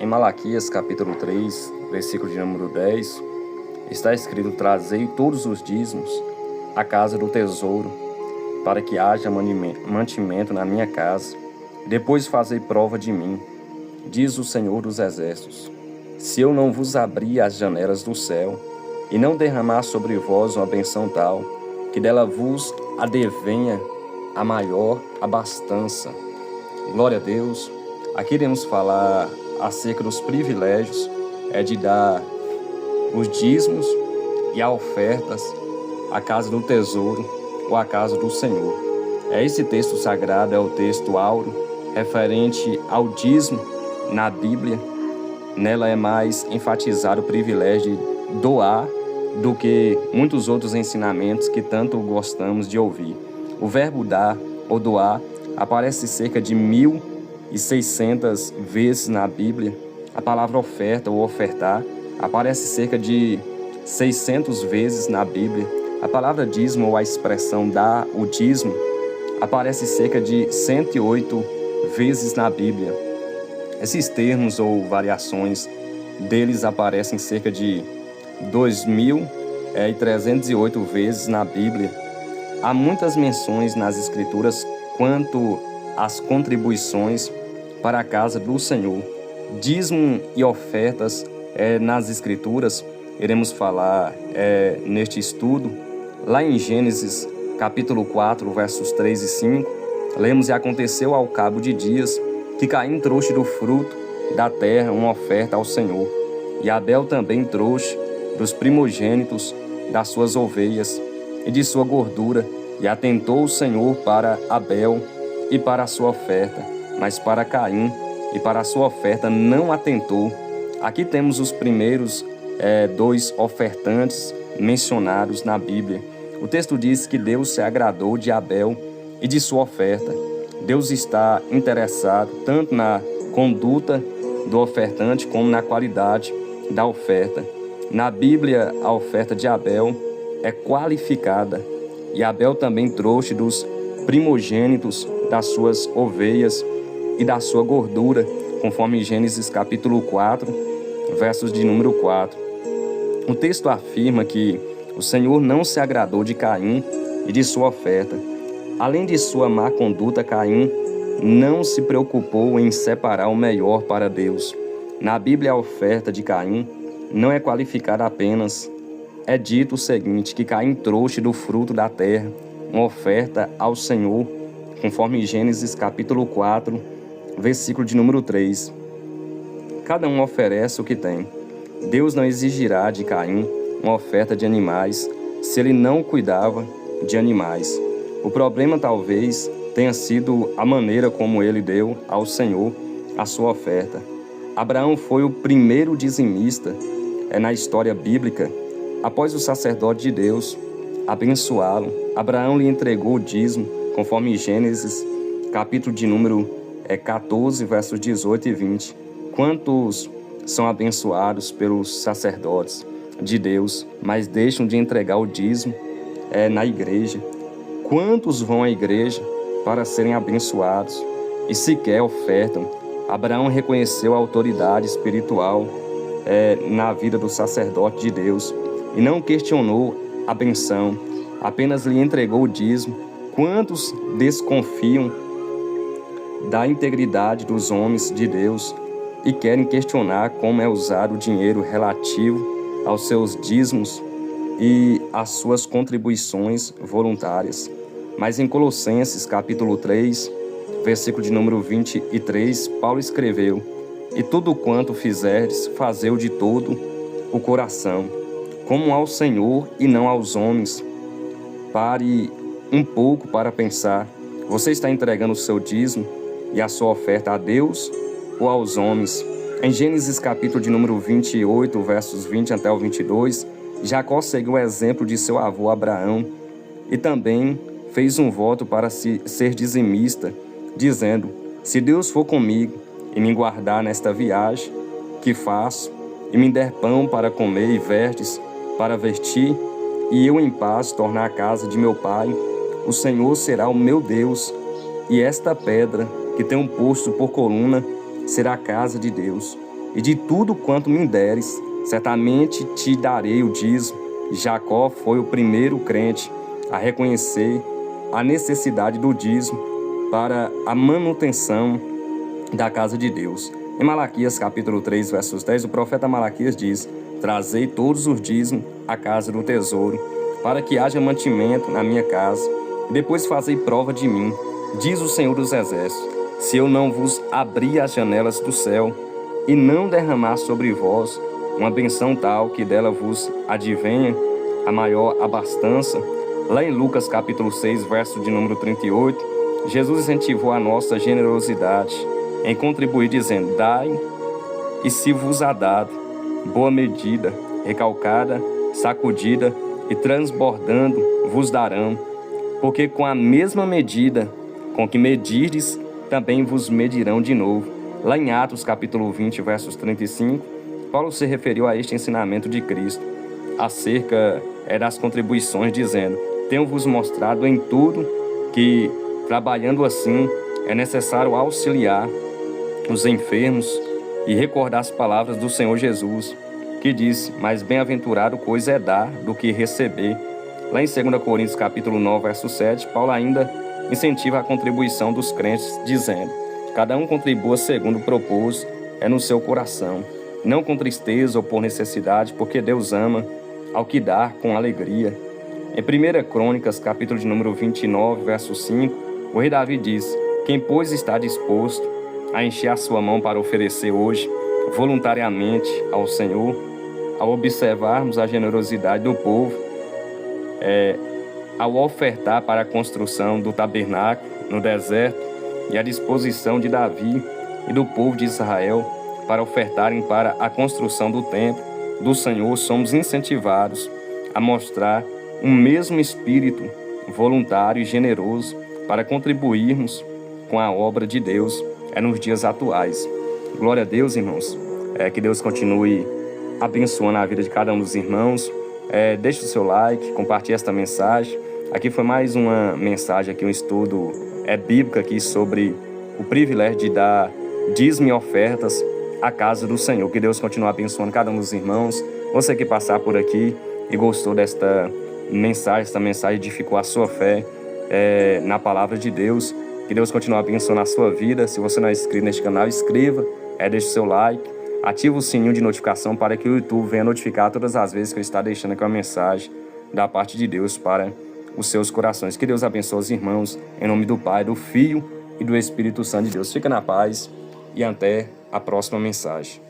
Em Malaquias, capítulo 3, versículo de número 10, está escrito: trazei todos os dízimos à casa do tesouro, para que haja mantimento na minha casa. Depois fazei prova de mim, diz o Senhor dos Exércitos. Se eu não vos abrir as janelas do céu, e não derramar sobre vós uma benção tal, que dela vos advenha a maior abastança. Glória a Deus. Aqui iremos falar acerca dos privilégios de dar os dízimos e as ofertas à casa do tesouro ou à casa do Senhor. Esse texto sagrado é o texto áureo referente ao dízimo na Bíblia. Nela é mais enfatizado o privilégio de doar do que muitos outros ensinamentos que tanto gostamos de ouvir. O verbo dar ou doar aparece cerca de 1.600 vezes na Bíblia. A palavra oferta ou ofertar aparece cerca de 600 vezes na Bíblia. A palavra dízimo ou a expressão dar o dízimo aparece cerca de 108 vezes na Bíblia. Esses termos ou variações deles aparecem cerca de 2.308 vezes na Bíblia. Há muitas menções nas Escrituras quanto às contribuições para a casa do Senhor. Dízimo e ofertas nas Escrituras, iremos falar neste estudo. Lá em Gênesis, capítulo 4, versos 3 e 5, lemos: e aconteceu ao cabo de dias que Caim trouxe do fruto da terra uma oferta ao Senhor, e Abel também trouxe dos primogênitos das suas ovelhas e de sua gordura, e atentou o Senhor para Abel e para a sua oferta, mas para Caim e para a sua oferta não atentou. Aqui temos os primeiros dois ofertantes mencionados na Bíblia. O texto diz que Deus se agradou de Abel e de sua oferta. Deus está interessado tanto na conduta do ofertante como na qualidade da oferta. Na Bíblia, a oferta de Abel é qualificada, e Abel também trouxe dos primogênitos das suas ovelhas e da sua gordura, conforme Gênesis capítulo 4, versos de número 4. O texto afirma que o Senhor não se agradou de Caim e de sua oferta. Além de sua má conduta, Caim não se preocupou em separar o melhor para Deus. Na Bíblia, a oferta de Caim não é qualificada apenas. É dito o seguinte, que Caim trouxe do fruto da terra uma oferta ao Senhor, conforme Gênesis capítulo 4, versículo de número 3. Cada um oferece o que tem. Deus não exigirá de Caim uma oferta de animais se ele não cuidava de animais. O problema talvez tenha sido a maneira como ele deu ao Senhor a sua oferta. Abraão foi o primeiro dizimista na história bíblica. Após o sacerdote de Deus abençoá-lo, Abraão lhe entregou o dízimo, conforme Gênesis, capítulo de número 14, versos 18 e 20. Quantos são abençoados pelos sacerdotes de Deus, mas deixam de entregar o dízimo na igreja? Quantos vão à igreja para serem abençoados e sequer ofertam? Abraão reconheceu a autoridade espiritual na vida do sacerdote de Deus e não questionou a benção, apenas lhe entregou o dízimo. Quantos desconfiam da integridade dos homens de Deus e querem questionar como é usado o dinheiro relativo aos seus dízimos e às suas contribuições voluntárias? Mas em Colossenses capítulo 3, versículo de número 23, Paulo escreveu: e tudo quanto fizerdes, fazei-o de todo o coração, como ao Senhor e não aos homens. Pare um pouco para pensar. Você está entregando o seu dízimo e a sua oferta a Deus ou aos homens? Em Gênesis capítulo de número 28, versos 20 até o 22, Jacó seguiu o exemplo de seu avô Abraão e também fez um voto para ser dizimista, dizendo: se Deus for comigo e me guardar nesta viagem que faço, e me der pão para comer e vestes para vestir, e eu em paz tornar a casa de meu pai, o Senhor será o meu Deus, e esta pedra que tenho posto por coluna será a casa de Deus. e de tudo quanto me deres, certamente te darei o dízimo. Jacó foi o primeiro crente a reconhecer a necessidade do dízimo para a manutenção da casa de Deus. Em Malaquias capítulo 3, versos 10, o profeta Malaquias diz: trazei todos os dízimos à casa do tesouro, para que haja mantimento na minha casa, e depois fazei prova de mim, diz o Senhor dos Exércitos, se eu não vos abrir as janelas do céu, e não derramar sobre vós uma benção tal que dela vos advenha a maior abastança. Lá em Lucas capítulo 6, verso de número 38, Jesus incentivou a nossa generosidade em contribuir dizendo: dai, e se vos há dado, boa medida, recalcada, sacudida e transbordando vos darão, porque com a mesma medida com que medirdes, também vos medirão de novo. Lá em Atos capítulo 20, versos 35, Paulo se referiu a este ensinamento de Cristo acerca das contribuições, dizendo: tenho-vos mostrado em tudo que, trabalhando assim, é necessário auxiliar os enfermos e recordar as palavras do Senhor Jesus, que disse: mais bem-aventurado coisa é dar do que receber. Lá em 2 Coríntios capítulo 9, verso 7, Paulo ainda incentiva a contribuição dos crentes, dizendo: cada um contribua segundo propôs, no seu coração, não com tristeza ou por necessidade, porque Deus ama ao que dá com alegria. Em 1 Crônicas, capítulo de número 29, verso 5, o rei Davi diz: quem, pois, está disposto a encher a sua mão para oferecer hoje, voluntariamente, ao Senhor, ao observarmos a generosidade do povo, ao ofertar para a construção do tabernáculo no deserto, e a disposição de Davi e do povo de Israel para ofertarem para a construção do templo do Senhor, somos incentivados a mostrar um mesmo espírito voluntário e generoso para contribuirmos com a obra de Deus nos dias atuais. Glória a Deus, irmãos. Que Deus continue abençoando a vida de cada um dos irmãos. Deixe o seu like, compartilhe esta mensagem. Aqui foi mais uma mensagem, aqui um estudo bíblico aqui sobre o privilégio de dar dízimo e ofertas à casa do Senhor. Que Deus continue abençoando cada um dos irmãos. Você que passar por aqui e gostou desta mensagem edificou a sua fé na palavra de Deus. Que Deus continue abençoando a sua vida. Se você não é inscrito neste canal, inscreva, deixe o seu like, ative o sininho de notificação para que o YouTube venha notificar todas as vezes que eu estar deixando aqui uma mensagem da parte de Deus para os seus corações. Que Deus abençoe os irmãos, em nome do Pai, do Filho e do Espírito Santo de Deus. Fica na paz e até a próxima mensagem.